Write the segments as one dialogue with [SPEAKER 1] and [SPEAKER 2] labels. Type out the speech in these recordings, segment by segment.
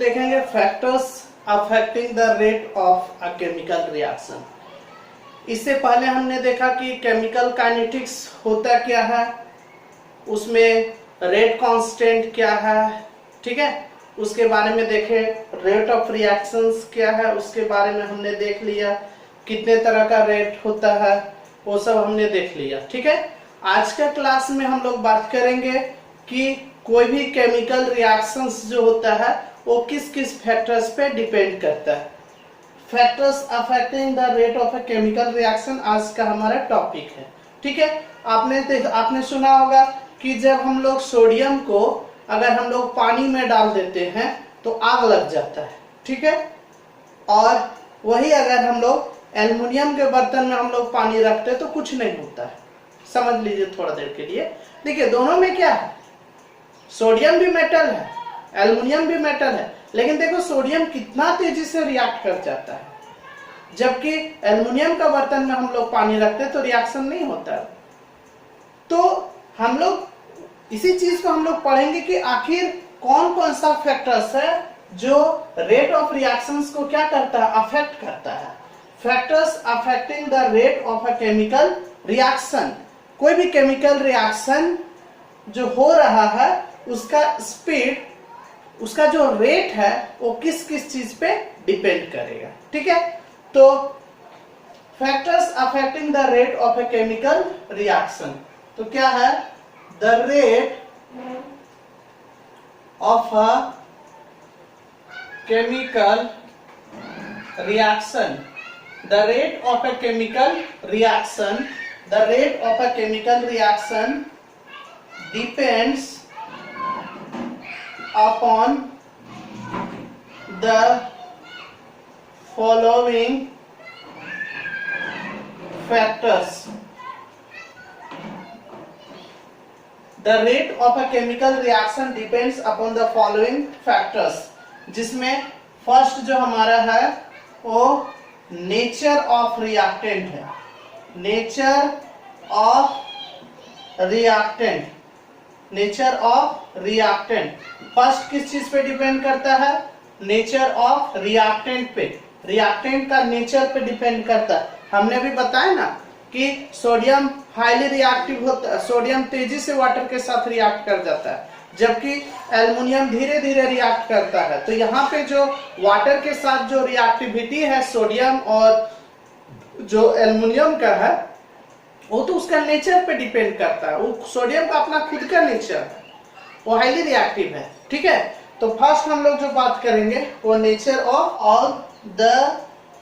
[SPEAKER 1] देखेंगे factors affecting the rate of a chemical reaction. इससे पहले हमने देखा कि केमिकल काइनेटिक्स होता क्या है, उसमें रेट कांस्टेंट क्या है, ठीक है, उसके बारे में देखे। रेट ऑफ रिएक्शंस क्या है उसके बारे में हमने देख लिया, कितने तरह का रेट होता है वो सब हमने देख लिया, ठीक है। आज का क्लास में हम लोग बात करेंगे कि कोई भी केमिकल रिएक्शंस जो होता है वो किस किस फैक्टर्स पे डिपेंड करता है। Factors affecting the rate of a chemical reaction आज का हमारा टॉपिक है, ठीक है। आपने सुना होगा कि जब हम लोग सोडियम को अगर हम लोग पानी में डाल देते हैं तो आग लग जाता है, ठीक है। और वही अगर हम लोग एल्युमिनियम के बर्तन में हम लोग पानी रखते हैं तो कुछ नहीं होता है। समझ लीजिए थोड़ा देर के लिए। देखिए दोनों में क्या है, सोडियम भी मेटल है, एल्युमिनियम भी मेटल है, लेकिन देखो सोडियम कितना तेजी से रिएक्ट कर जाता है, जबकि एल्युमिनियम का बर्तन में हम लोग पानी रखते हैं तो रिएक्शन नहीं होता है। तो हम लोग इसी चीज को हम लोग पढ़ेंगे कि आखिर कौन कौन सा फैक्टर्स है जो रेट ऑफ रिएक्शंस को क्या करता है, अफेक्ट करता है। Factors affecting the rate of a chemical reaction. कोई भी केमिकल रिएक्शन जो हो रहा है उसका स्पीड, उसका जो रेट है वो किस किस चीज पे डिपेंड करेगा, ठीक है। तो factors affecting the rate of a chemical reaction, तो क्या है, the rate of a chemical reaction, the rate of a chemical reaction, the rate of a chemical reaction depends upon the following factors. The rate of a chemical reaction depends upon the following factors, जिसमें first जो हमारा है वो nature of reactant है। Nature of reactant, nature of reactant first किस चीज पे depend करता है, नेचर ऑफ रिएक्टेंट पे, रिएक्टेंट का नेचर पे डिपेंड करता है। हमने भी बताया ना कि सोडियम हाईली रिएक्टिव होता है, सोडियम तेजी से वाटर के साथ रिएक्ट कर जाता है, जबकि एल्युमिनियम धीरे धीरे रिएक्ट करता है। तो यहाँ पे जो वाटर के साथ जो रिएक्टिविटी है सोडियम और जो एल्युमिनियम का है वो तो उसका नेचर पे डिपेंड करता है। वो सोडियम का अपना खुद का नेचर है, वो हाईली रिएक्टिव है, ठीक है। तो फर्स्ट हम लोग जो बात करेंगे वो nature of all the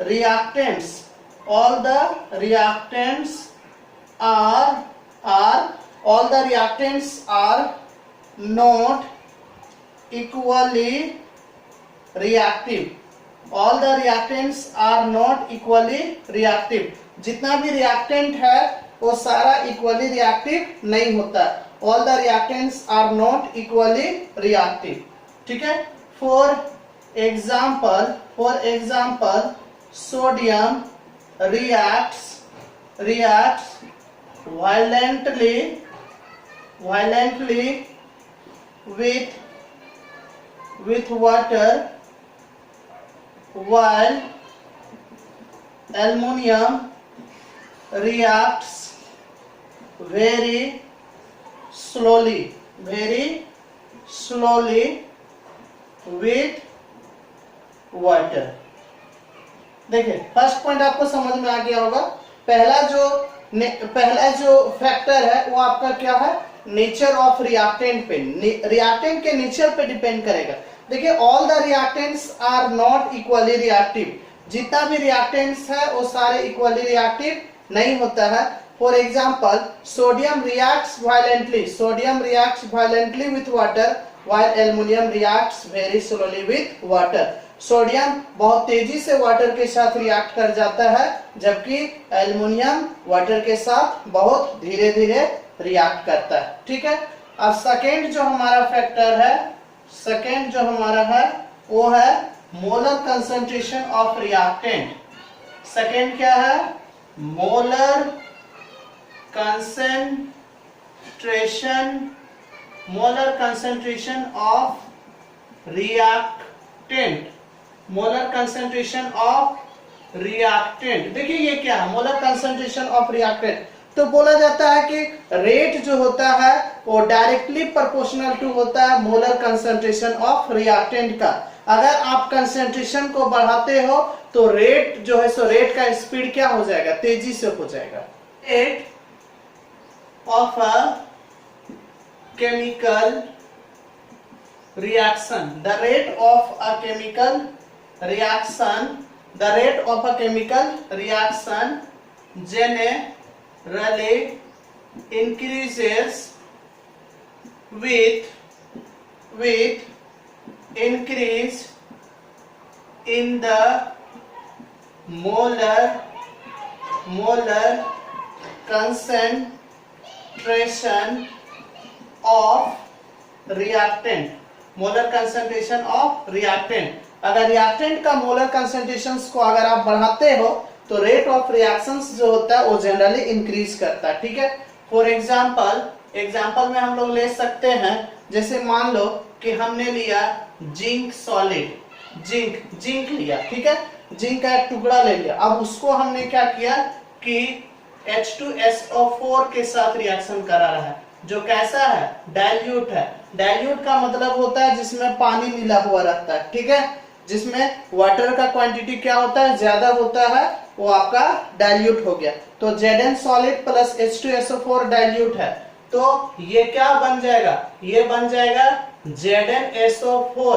[SPEAKER 1] reactants. All the reactants all the reactants are not equally reactive. All the reactants are not equally reactive. जितना भी रिएक्टेंट है वो सारा इक्वली रिएक्टिव नहीं होता। All the reactants are not equally reactive, ठीक है। For example sodium reacts violently with water, while aluminum reacts very slowly with water। देखिए फर्स्ट पॉइंट आपको समझ में आ गया होगा। पहला जो फैक्टर है वो आपका क्या है, नेचर ऑफ रिएक्टेंट पे, रिएक्टेंट के नेचर पे डिपेंड करेगा। देखिए all the reactants are not equally reactive. जितना भी रिएक्टेंट्स है वो सारे इक्वली रिएक्टिव नहीं होता है। For example sodium reacts violently with water while aluminum reacts very slowly with water। Sodium बहुत तेजी से वाटर के साथ रिएक्ट कर जाता है, जबकि एल्युमिनियम वाटर के साथ बहुत धीरे धीरे रिएक्ट करता है, ठीक है। अब सेकेंड जो हमारा फैक्टर है, सेकेंड जो हमारा है वो है molar concentration of reactant. Second क्या है, molar concentration of reactant, molar concentration of reactant. देखिए ये क्या है, मोलर कंसंट्रेशन ऑफ रिएक्टेंट। तो बोला जाता है कि रेट जो होता है वो डायरेक्टली प्रोपोर्शनल टू होता है मोलर कंसंट्रेशन ऑफ रिएक्टेंट का। अगर आप कंसंट्रेशन को बढ़ाते हो तो रेट जो है सो रेट का स्पीड क्या हो जाएगा, तेजी से हो जाएगा। Rate of a chemical reaction, the rate of a chemical reaction, the rate of a chemical reaction generally increases with increase in the molar concentration of reactant, molar concentration of reactant. अगर reactant का molar concentrations को अगर आप बढ़ाते हो तो rate of reactions जो होता है वो जनरली इंक्रीज करता है। ठीक है, फॉर एग्जांपल में हम लोग ले सकते हैं, जैसे मान लो कि हमने लिया जिंक सॉलिड, जिंक लिया, ठीक है, जिंक का एक टुकड़ा ले लिया। अब उसको हमने क्या किया कि H2SO4 के साथ रिएक्शन करा रहा है, जो कैसा है, डाइल्यूट है। डाइल्यूट का मतलब होता है जिसमें पानी मिला हुआ रहता है, ठीक है, जिसमें वाटर का क्वांटिटी क्या होता है, ज्यादा होता है, वो आपका डाइल्यूट हो गया। तो Zn solid plus H2SO4 dilute है, तो ये क्या बन जाएगा, ये बन जाएगा ZnSO4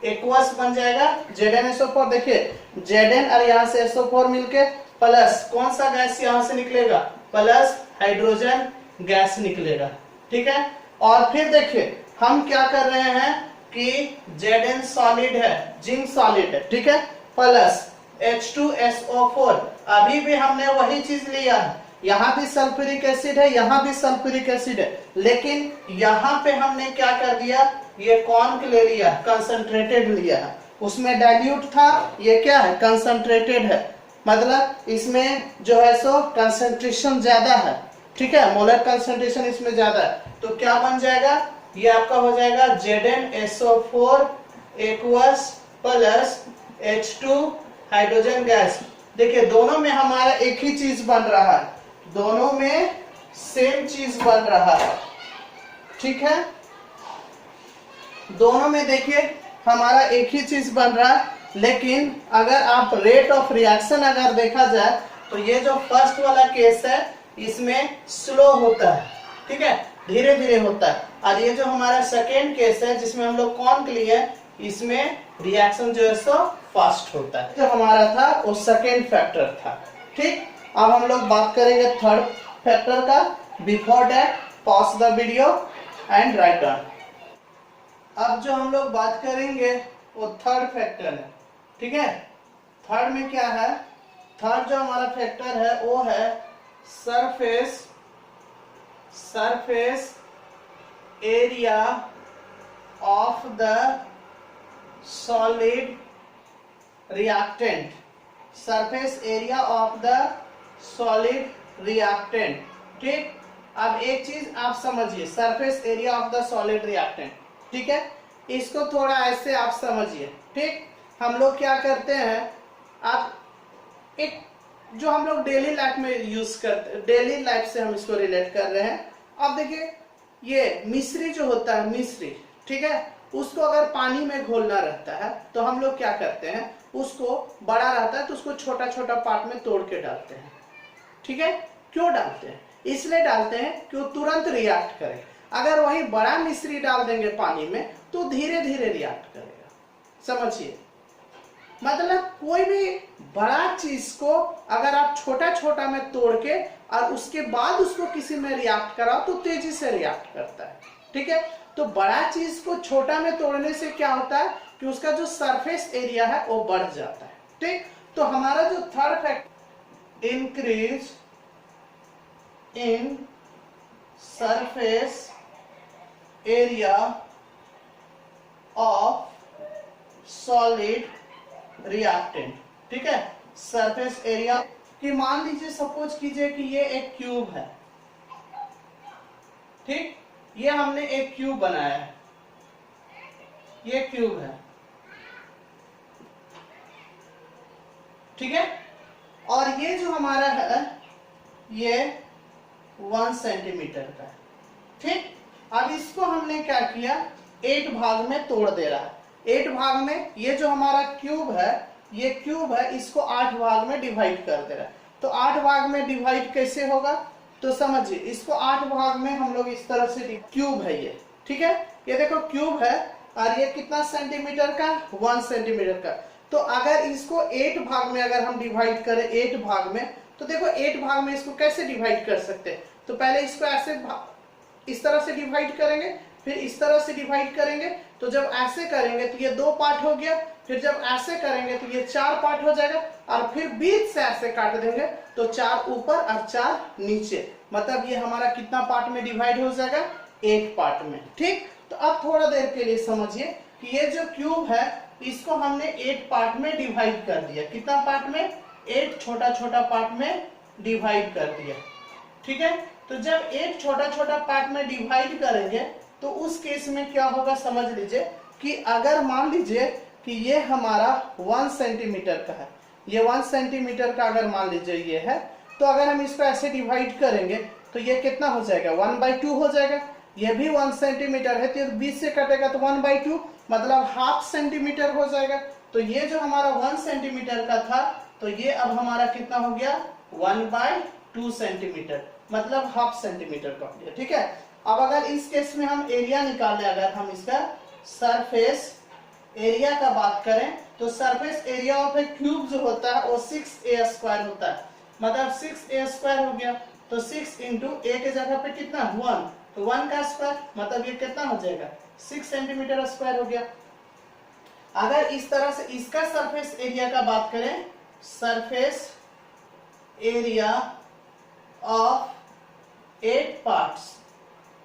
[SPEAKER 1] एक्वस बन जाएगा। ZnSO4 देखिए, Zn और यहाँ से SO4 मिलके प्लस कौन सा गैस यहाँ से निकलेगा, प्लस हाइड्रोजन गैस निकलेगा। ठीक है, और फिर देखिए हम क्या कर रहे हैं कि Zn सॉलिड है, जिंक सॉलिड है, ठीक है, प्लस H2SO4, अभी भी हमने वही चीज लिया है, यहाँ भी सल्फ्यूरिक एसिड है, यहाँ भी सल्फ्यूरिक एसिड है, लेकिन यहाँ पे हमने क्या कर दिया, ये कौन ले लिया, कंसंट्रेटेड लिया है। उसमें डाइल्यूट था, ये क्या है, कंसंट्रेटेड है, मतलब इसमें जो है सो कंसंट्रेशन ज्यादा है, ठीक है, मोलर कंसंट्रेशन इसमें ज्यादा है। तो क्या बन जाएगा, ये आपका हो जाएगा ZnSO4 aqueous plus H2 hydrogen gas. देखिए दोनों में हमारा एक ही चीज बन रहा है, दोनों में सेम चीज बन रहा है, ठीक है, दोनों में देखिए हमारा एक ही चीज बन रहा है। लेकिन अगर आप रेट ऑफ रिएक्शन अगर देखा जाए तो ये जो फर्स्ट वाला केस है इसमें स्लो होता है, ठीक है, धीरे धीरे होता है, और ये जो हमारा सेकेंड केस है जिसमें हम लोग कौन के लिए, इसमें रिएक्शन जो है सो फास्ट होता है। जो हमारा था वो सेकेंड फैक्टर था। ठीक, अब हम लोग बात करेंगे थर्ड फैक्टर का। Before that pause the video and write down. अब जो हम लोग बात करेंगे वो थर्ड फैक्टर है, ठीक है। थर्ड में क्या है, थर्ड जो हमारा फैक्टर है वो है surface area of the solid reactant, surface area of the solid reactant. ठीक, अब एक चीज आप समझिए, surface area of the solid reactant, ठीक है, इसको थोड़ा ऐसे आप समझिए। ठीक, हम लोग क्या करते हैं, आप एक जो हम लोग डेली लाइफ में यूज करते, डेली लाइफ से हम इसको रिलेट कर रहे हैं। अब देखिए ये मिश्री जो होता है, मिश्री, ठीक है, उसको अगर पानी में घोलना रहता है तो हम लोग क्या करते हैं, उसको बड़ा रहता है तो उसको छोटा छोटा पार्ट में तोड़ के डालते हैं, ठीक है। क्यों डालते हैं, इसलिए डालते हैं कि वो तुरंत रिएक्ट करे। अगर वही बड़ा मिश्री डाल देंगे पानी में तो धीरे धीरे रिएक्ट करेगा, समझिए। मतलब कोई भी बड़ा चीज को अगर आप छोटा छोटा में तोड़ के और उसके बाद उसको किसी में रिएक्ट कराओ तो तेजी से रिएक्ट करता है, ठीक है। तो बड़ा चीज को छोटा में तोड़ने से क्या होता है कि उसका जो सरफेस एरिया है वो बढ़ जाता है, ठीक। तो हमारा जो third factor, increase in surface area of solid reactant, ठीक है, सरफेस एरिया की, मान लीजिए सपोज कीजिए कि ये एक क्यूब है, ठीक, ये हमने एक क्यूब बनाया है, ये क्यूब है, ठीक है। और ये जो हमारा है ये 1 सेंटीमीटर का है, ठीक। अब इसको हमने क्या किया, 8 भाग में तोड़ दे रहा है। 8 भाग में ये जो हमारा क्यूब है, ये क्यूब है, इसको 8 भाग में डिवाइड कर दे रहा है। तो 8 भाग में डिवाइड कैसे होगा, तो समझिए इसको 8 भाग में हम लोग इस तरह से, क्यूब है ये, ठीक है। ये देखो क्यूब है और ये कितना सेंटीमीटर का, 1 सेंटीमीटर का। तो अगर इसको 8 भाग में अगर हम डिवाइड करें 8 भाग में, तो देखो 8 भाग में इसको कैसे डिवाइड कर सकते हैं। तो पहले इसको ऐसे इस तरह से डिवाइड करेंगे, फिर इस तरह से डिवाइड करेंगे। तो जब ऐसे करेंगे तो ये 2 पार्ट हो गया, फिर जब ऐसे करेंगे तो ये 4 पार्ट हो जाएगा, और फिर बीच से ऐसे काट देंगे तो 4 ऊपर और 4 नीचे। मतलब ये हमारा कितना पार्ट में डिवाइड हो जाएगा, 8 पार्ट में, ठीक। तो अब थोड़ा देर के लिए समझिए कि ये जो क्यूब है इसको हमने 8 पार्ट में डिवाइड कर दिया। कितना पार्ट में, 8 छोटा छोटा पार्ट में डिवाइड कर दिया, ठीक है। तो जब 8 छोटा छोटा पार्ट में डिवाइड करेंगे तो उस केस में क्या होगा, समझ लीजिए कि अगर मान लीजिए कि ये हमारा 1 सेंटीमीटर का है, ये 1 सेंटीमीटर का अगर मान लीजिए ये है, तो अगर हम इसको ऐसे डिवाइड करेंगे तो ये कितना हो जाएगा, 1/2 हो जाएगा। ये भी 1 सेंटीमीटर है तो 20 से कटेगा तो 1/2 मतलब ½ सेंटीमीटर हो जाएगा। तो ये जो हमारा 1 सेंटीमीटर का था, तो ये अब हमारा कितना हो गया, 1/2 सेंटीमीटर, मतलब ½ सेंटीमीटर का हो गया, ठीक है। अब अगर इस केस में हम एरिया निकालें, अगर हम इसका सरफेस एरिया का बात करें, तो surface area of A cube जो होता है वो 6a² होता है। मतलब 6a² हो गया, तो 6 इंटू a के जगह पे कितना, 1, तो 1 का स्क्वायर, मतलब ये कितना हो जाएगा, 6 सेंटीमीटर स्क्वायर हो गया। अगर इस तरह से इसका सरफेस एरिया का बात करें, surface area of 8 parts,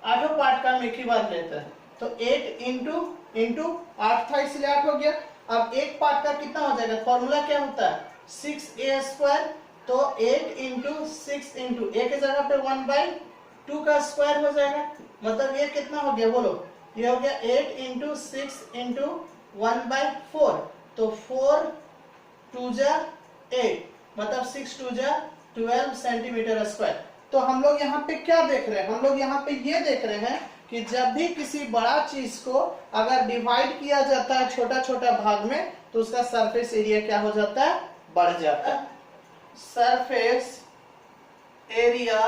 [SPEAKER 1] 8 part का हम एक ही बार लेते हैं, तो 8 इंटू 8 था इसलिए 8 हो गया। अब एक पार्ट का कितना हो जाएगा, फॉर्मूला क्या होता है, 6a², तो 8 इंटू 6 इंटू a के जगह पे 1/2 का स्क्वायर हो जाएगा। मतलब ये कितना हो गया, बोलो, ये हो गया 8 इंटू 6 इंटू 1/4, तो 4 2 जा 8, मतलब 6 2 जा 12 सेंटीमीटर स्क्वायर। तो हम लोग यहाँ पे क्या देख रहे हैं, हम लोग यहाँ पे ये देख रहे हैं कि जब भी किसी बड़ा चीज को अगर डिवाइड किया जाता है छोटा छोटा भाग में, तो उसका सरफेस एरिया क्या हो जाता है, बढ़ जाता है। सरफेस एरिया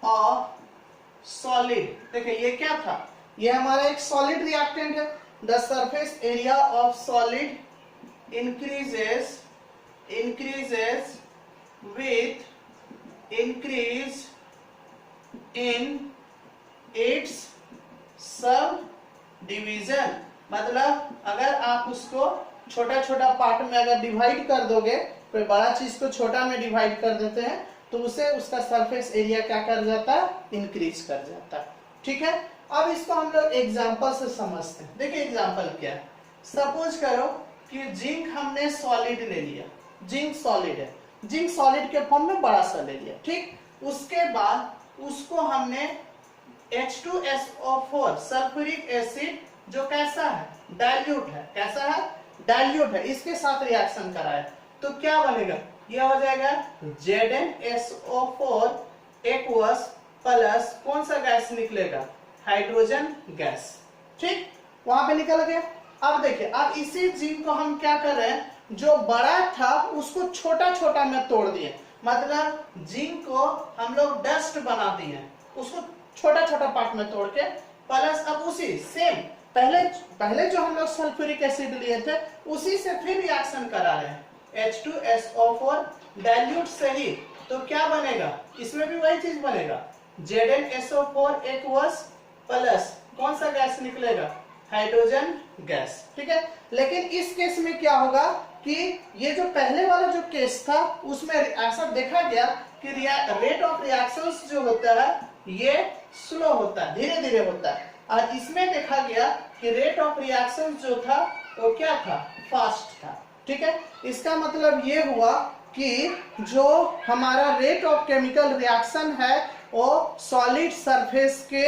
[SPEAKER 1] ऑफ सॉलिड, देखिए ये क्या था, ये हमारा एक सॉलिड रिएक्टेंट है। The surface area of solid increases with increase in its sub division. मतलब अगर आप उसको छोटा छोटा पार्ट में अगर डिवाइड कर दोगे, कोई बड़ा चीज को छोटा में डिवाइड कर देते हैं, तो उसे उसका सरफेस एरिया क्या कर जाता है, इंक्रीज कर जाता है, ठीक है। अब इसको हम लोग एग्जांपल से समझते हैं। देखिए एग्जांपल क्या है, सपोज करो कि जिंक हमने सॉलिड ले लिया, जिंक सॉलिड है, जिंक सॉलिड के फॉर्म में बड़ा सा ले लिया, ठीक। उसके बाद उसको हमने H2SO4 सल्फ्यूरिक एसिड, जो कैसा है, डाइल्यूट है, कैसा है, डाइल्यूट है, इसके साथ रिएक्शन कराया, तो क्या बनेगा, ये हो जाएगा ZnSO4 एक्वस प्लस कौन सा गैस निकलेगा, हाइड्रोजन गैस, ठीक, वहां पे निकल गया। अब देखिए, अब इसी जिंक को हम क्या कर रहे हैं, जो बड़ा था उसको छोटा छोटा में तोड़ दिए, मतलब जिंक को हम लोग डस्ट बना दिए, उसको छोटा छोटा पार्ट में तोड़ के, प्लस अब उसी सेम पहले जो हम लोग सल्फ्यूरिक एसिड लिए थे उसी से फिर रिएक्शन करा रहे हैं, H2SO4 डाइल्यूट से ही, तो क्या बनेगा, इसमें भी वही चीज बनेगा, ZnSO4 एक्वस प्लस कौन सा गैस निकलेगा, हाइड्रोजन गैस, ठीक है। लेकिन इस केस में क्या होगा कि ये जो पहले वाला जो केस था उसमें ऐसा देखा गया कि रेट ऑफ रिएक्शंस जो होता है ये स्लो होता है, धीरे धीरे होता है, और इसमें देखा गया कि रेट ऑफ रिएक्शंस जो था वो क्या था, फास्ट था, ठीक है। इसका मतलब ये हुआ कि जो हमारा रेट ऑफ केमिकल रिएक्शन है वो सॉलिड सरफेस के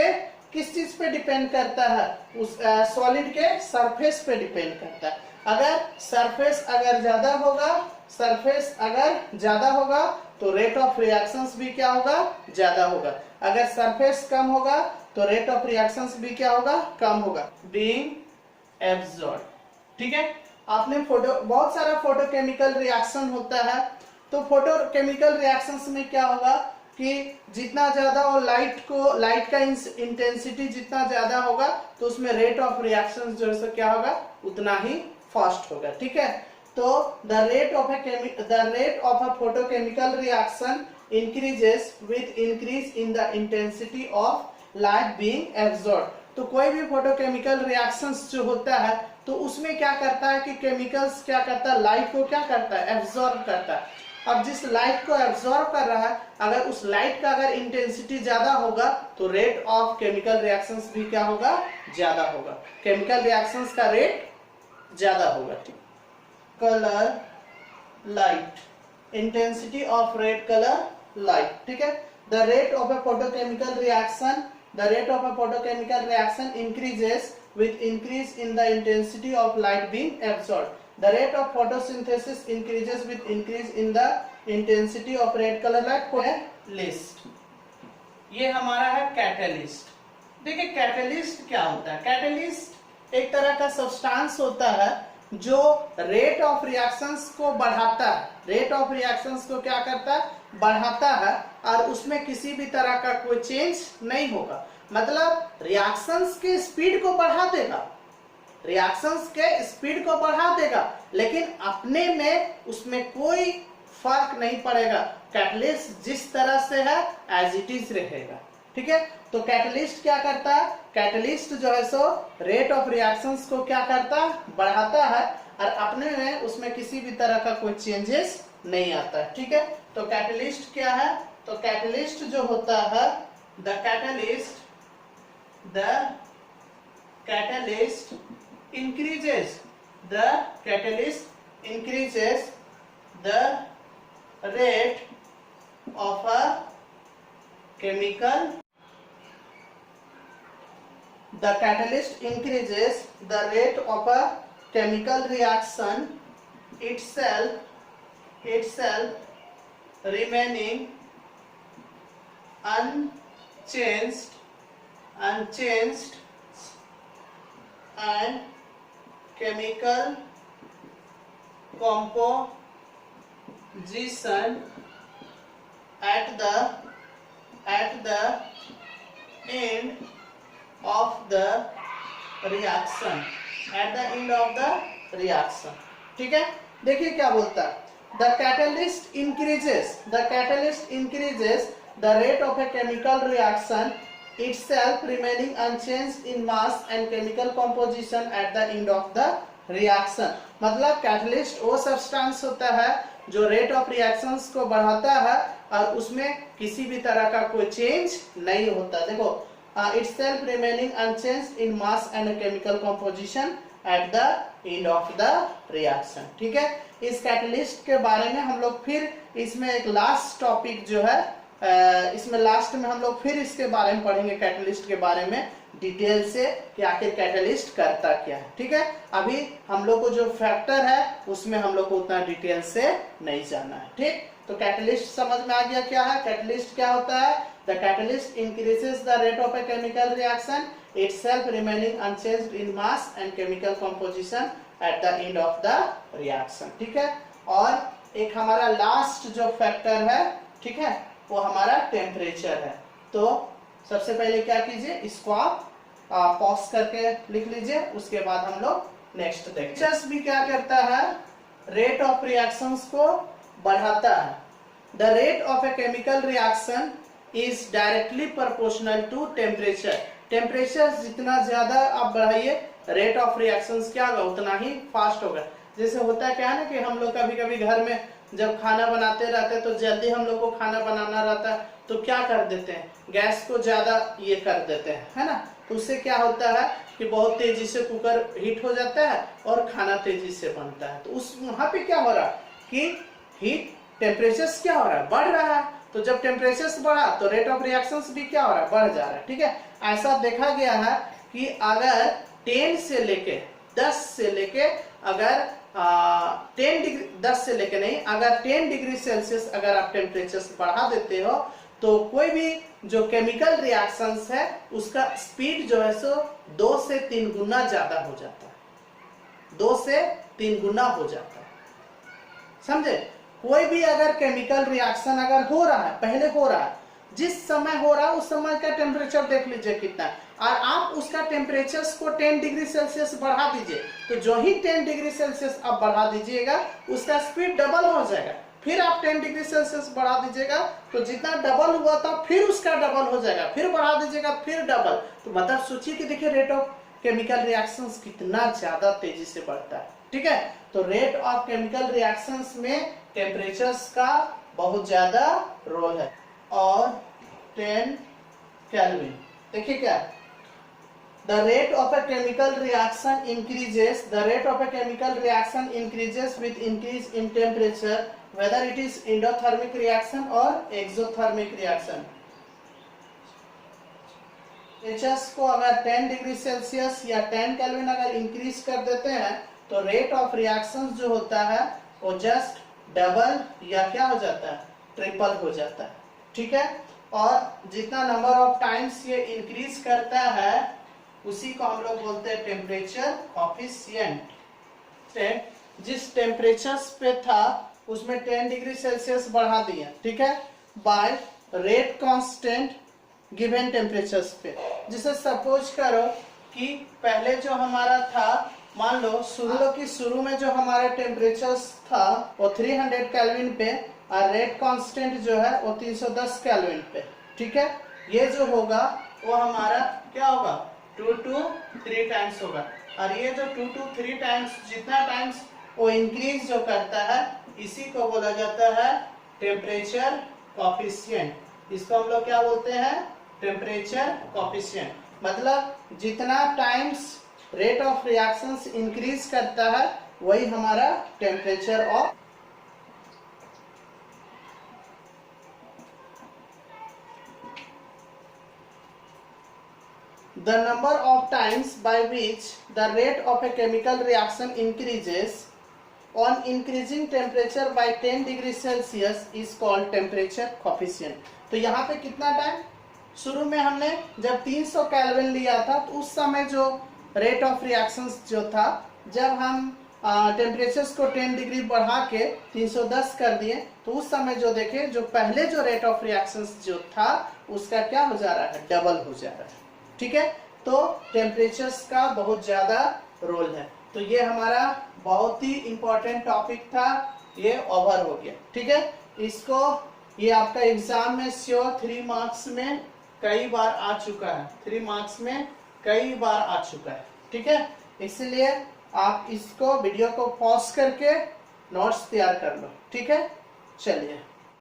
[SPEAKER 1] किस चीज पे डिपेंड करता है? उस सॉलिड के सरफेस पे डिपेंड करता है। अगर सरफेस अगर ज्यादा होगा, सरफेस अगर ज्यादा होगा तो रेट ऑफ रिएक्शंस भी क्या होगा? ज्यादा होगा। अगर सरफेस कम होगा तो रेट ऑफ रिएक्शंस भी क्या होगा? कम होगा। बीइंग एब्जॉर्ब, ठीक है। आपने बहुत सारा फोटोकेमिकल रिएक्शन होता है, तो फोटोकेमिकल रिएक्शंस में क्या होगा कि जितना ज्यादा वो लाइट का इंटेंसिटी जितना ज्यादा होगा तो उसमें रेट ऑफ रिएक्शन जो है क्या होगा? उतना ही फास्ट होगा, ठीक है। तो the rate of a photochemical reaction increases with increase in the intensity of light being absorb. तो कोई भी फोटोकेमिकल रिएक्शंस जो होता है तो उसमें क्या करता है कि केमिकल्स क्या करता है? लाइट को क्या करता है? एब्जॉर्ब करता है। अब जिस लाइट को एब्जॉर्ब कर रहा है, अगर उस लाइट का अगर इंटेंसिटी ज्यादा होगा तो रेट ऑफ केमिकल रिएक्शंस भी क्या होगा? ज्यादा होगा। केमिकल रिएक्शंस का रेट ज्यादा होगा, ठीक। Colour light, intensity of red colour light, ठीक है। The rate of a photochemical reaction increases with increase in the intensity of light being absorbed. The rate of photosynthesis increases with increase in the intensity of red color light. Catalyst, ये हमारा है catalyst. देखिए catalyst क्या होता है? Catalyst एक तरह का सब्सटेंस होता है जो रेट ऑफ रिएक्शंस को बढ़ाता है। रेट ऑफ रिएक्शंस को क्या करता है? बढ़ाता है, और उसमें किसी भी तरह का कोई चेंज नहीं होगा। मतलब रिएक्शंस के स्पीड को बढ़ा देगा, रिएक्शंस के स्पीड को बढ़ा देगा, लेकिन अपने में उसमें कोई फर्क नहीं पड़ेगा। कैटलिस्ट जिस तरह से है एज इट इज रहेगा, ठीक है। तो कैटलिस्ट क्या करता है? कैटलिस्ट जो है सो रेट ऑफ रिएक्शंस को क्या करता है? बढ़ाता है, और अपने में उसमें किसी भी तरह का कोई चेंजेस नहीं आता है, ठीक है। तो कैटलिस्ट क्या है? तो कैटलिस्ट जो होता है, the catalyst increases the rate of a chemical. The catalyst increases the rate of a chemical reaction itself remaining unchanged and chemical composition at the end of the reaction, ठीक है। देखिए क्या बोलता है? The catalyst increases the rate of a chemical reaction itself remaining unchanged in mass and chemical composition at the end of the reaction। मतलब catalyst वो substance होता है जो रेट ऑफ रिएक्शंस को बढ़ाता है और उसमें किसी भी तरह का कोई चेंज नहीं होता। देखो, itself remaining unchanged in mass and chemical composition at the end of the reaction, ठीक है। इस कैटलिस्ट के बारे में हम लोग फिर इसमें एक लास्ट टॉपिक जो है, इसमें लास्ट में हम लोग फिर इसके बारे में पढ़ेंगे, कैटलिस्ट के बारे में डिटेल से कि आखिर कैटलिस्ट करता क्या है, ठीक है। अभी हम लोग को जो फैक्टर है उसमें हम लोग को उतना डिटेल से नहीं जाना है, ठीक। तो कैटलिस्ट समझ में आ गया क्या है? कैटलिस्ट क्या होता है? The catalyst increases the rate of a chemical reaction itself remaining unchanged in mass and chemical composition at the end of the reaction, ठीक है। और एक हमारा लास्ट जो फैक्टर है, ठीक है, वो हमारा टेम्परेचर है। तो सबसे पहले क्या कीजिए, इसको आप पॉज करके लिख लीजिए, उसके बाद हम लोग नेक्स्ट देखते भी क्या करता है? रेट ऑफ रिएक्शंस को बढ़ाता है। The rate of a chemical reaction is directly proportional to temperature. Temperature जितना ज्यादा आप बढ़ाइए, रेट ऑफ रिएक्शंस क्या होगा? उतना ही फास्ट होगा। जैसे होता है क्या है ना कि हम लोग कभी कभी घर में जब खाना बनाते रहते हैं तो जल्दी हम लोग को खाना बनाना रहता है तो क्या कर देते हैं? गैस को ज्यादा ये कर देते हैं, है ना। तो उससे क्या होता है कि बहुत तेजी से कुकर हीट हो जाता है और खाना तेजी से बनता है। तो उस वहां पे क्या हो रहा है कि हीट टेम्परेचर क्या हो रहा है? बढ़ रहा है। तो जब टेम्परेचर बढ़ा तो रेट ऑफ रिएक्शंस भी क्या हो रहा है, बढ़ जा रहा है। ठीक है, ऐसा देखा गया है कि अगर 10 से लेके 10 से लेके अगर 10 डिग्री 10 से लेके नहीं, अगर 10 डिग्री सेल्सियस अगर आप टेम्परेचर बढ़ा देते हो तो कोई भी जो केमिकल रिएक्शंस है उसका स्पीड जो है सो 2 से 3 गुना ज्यादा हो जाता है, 2 से 3 गुना हो जाता है। समझे? कोई भी अगर केमिकल रिएक्शन अगर हो रहा है, पहले हो रहा है, जिस समय हो रहा है उस समय का टेम्परेचर देख लीजिए कितना है, और आप उसका टेम्परेचर को 10 डिग्री सेल्सियस बढ़ा दीजिए, तो जो ही 10 डिग्री सेल्सियस आप बढ़ा दीजिएगा उसका स्पीड डबल हो जाएगा। फिर आप 10 डिग्री सेल्सियस बढ़ा दीजिएगा तो जितना डबल हुआ था फिर उसका डबल हो जाएगा, फिर बढ़ा दीजिएगा फिर डबल। तो मतलब सोचिए कि देखिए रेट ऑफ केमिकल रिएक्शंस कितना ज्यादा तेजी से बढ़ता है। ठीक है, तो रेट ऑफ केमिकल रिएक्शंस में टेम्परेचर्स का बहुत ज्यादा रोल है। और 10 केल्विन, देखिए क्या, the rate of a chemical reaction increases, the rate of a chemical reaction increases with increase in temperature, whether it is endothermic reaction or exothermic reaction। Temperatures को अगर 10 डिग्री सेल्सियस या 10 kelvin अगर increase कर देते हैं तो rate of reactions जो होता है वो जस्ट डबल या क्या हो जाता है, ट्रिपल हो जाता है। ठीक है, और जितना नंबर ऑफ टाइम्स ये इंक्रीज करता है उसी को हम लोग बोलते हैं टेम्परेचर कोफिशिएंट। जिस टेम्परेचर पे था उसमें 10 डिग्री सेल्सियस बढ़ा दिया, ठीक है, by rate constant given temperatures पे। जिसे सपोज करो कि पहले जो हमारा था, मान लो शुरू में जो हमारा टेम्परेचर था वो 300 केल्विन पे और रेट कांस्टेंट जो है वो 310 केल्विन पे। ठीक है, ये जो होगा वो हमारा क्या होगा, 2 to 3 टाइम्स होगा, और ये जो 2 to 3 टाइम्स जितना टाइम्स वो इंक्रीज जो करता है इसी को बोला जाता है टेम्परेचर कोफिशिएंट। इसको हम लोग क्या बोलते हैं, टेम्परेचर कोफिशिएंट। मतलब जितना times rate of reactions increase करता है वही हमारा temperature of the number of times by which the rate of a chemical reaction increases on increasing temperature by 10 degree Celsius is called temperature coefficient। तो यहाँ पे कितना टाइम, शुरू में हमने जब 300 केल्विन लिया था तो उस समय जो रेट ऑफ रिएक्शंस जो था, जब हम टेम्परेचर्स को 10 डिग्री बढ़ा के 310 कर दिए तो उस समय जो देखे जो पहले जो रेट ऑफ रिएक्शंस जो था उसका क्या हो जा रहा है, डबल हो जा रहा है। ठीक है, तो टेम्परेचर्स का बहुत ज्यादा रोल है। तो ये हमारा बहुत ही इंपॉर्टेंट टॉपिक था, ये ओवर हो गया। ठीक है, इसको ये आपका एग्जाम में श्योर 3 मार्क्स में कई बार आ चुका है, 3 मार्क्स में कई बार आ चुका है। ठीक है, इसलिए आप इसको वीडियो को पॉज करके नोट्स तैयार कर लो। ठीक है, चलिए।